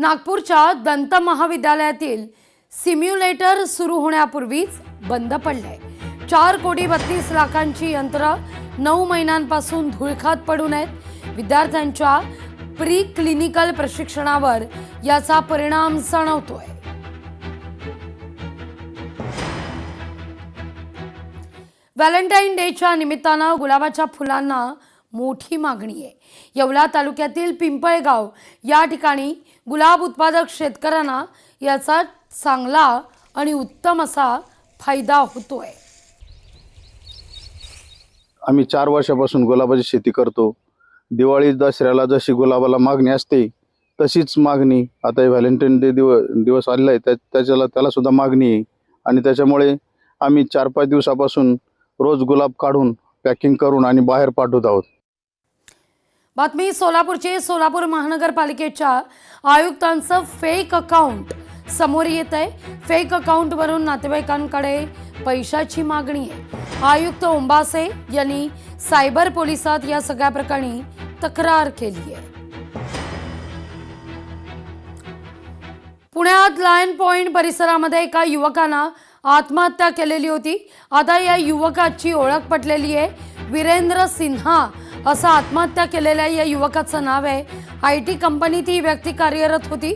नागपूरच्या दंत महाविद्यालयातील सिम्युलेटर सुरू होण्यापूर्वीच बंद पडले। 4,32,00,000ची यंत्र 9 महिन्यांपासून धुळखात पडून आहेत। विद्यार्थ्यांच्या प्री क्लिनिकल प्रशिक्षणावर याचा परिणाम जाणवतोय। व्हॅलेंटाईन डेच्या निमित्तानं गुलाबाच्या फुलांना मोठी मागणी आहे। येवला तालुक्यातील पिंपळगाव या ठिकाणी गुलाब उत्पादक शेतकऱ्यांना याचा चांगला आणि उत्तम असा फायदा होतोय। आम्ही 4 वर्षापासून गुलाबाची शेती करतो। दिवाळी दसऱ्याला जशी गुलाबाला मागणी असते तशीच मागणी आता व्हॅलेंटाईन डे दिवस आलेला आहे, त्याला सुद्धा मागणी आहे आणि त्याच्यामुळे आम्ही 4-5 दिवसापासून रोज गुलाब काढून पॅकिंग करून आणि बाहेर पाठवत आहोत। बातमी सोलापूरचे। सोलापूर महानगरपालिकेच्या आयुक्तांचं फेक अकाउंट समोर येत आहे। फेक अकाउंटवरून नातेवाईकांकडे पैशाची मागणी आहे। आयुक्त ओंबासे यांनी सायबर पोलिसात या सगळ्या प्रकरणी तक्रार केली आहे। पुण्यात लायन पॉइंट परिसरामध्ये एका युवकानं आत्महत्या केलेली होती। आता या युवकाची ओळख पटलेली आहे। वीरेंद्र सिन्हा असं आत्महत्या केलेल्या या युवकाचं नाव आहे। IT कंपनीत ही व्यक्ती कार्यरत होती।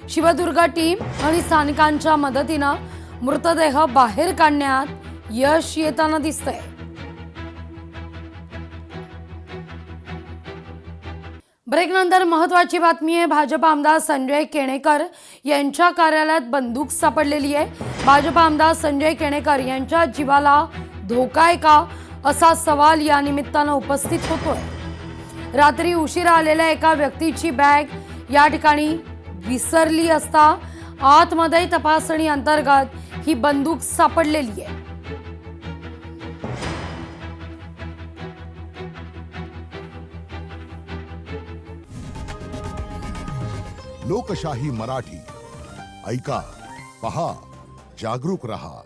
शिवदुर्ग टीम आणि स्थानिकांच्या मदतीनं मृतदेह बाहेर काढण्यात यश येताना दिसतंय। ब्रेकनंतर महत्त्वाची बातमी आहे। भाजप आमदार संजय केणेकर यांच्या कार्यालयात बंदूक सापडलेली आहे। भाजप आमदार संजय केणेकर यांच्या जीवाला धोका आहे का असा सवाल या निमित्तानं उपस्थित होतोय। रात्री उशिरा आलेल्या एका व्यक्तीची बॅग या ठिकाणी विसरली असता आतमध्ये तपासणी अंतर्गत ही बंदूक सापडलेली आहे। लोकशाही मराठी ऐका, पहा, जागरूक रहा।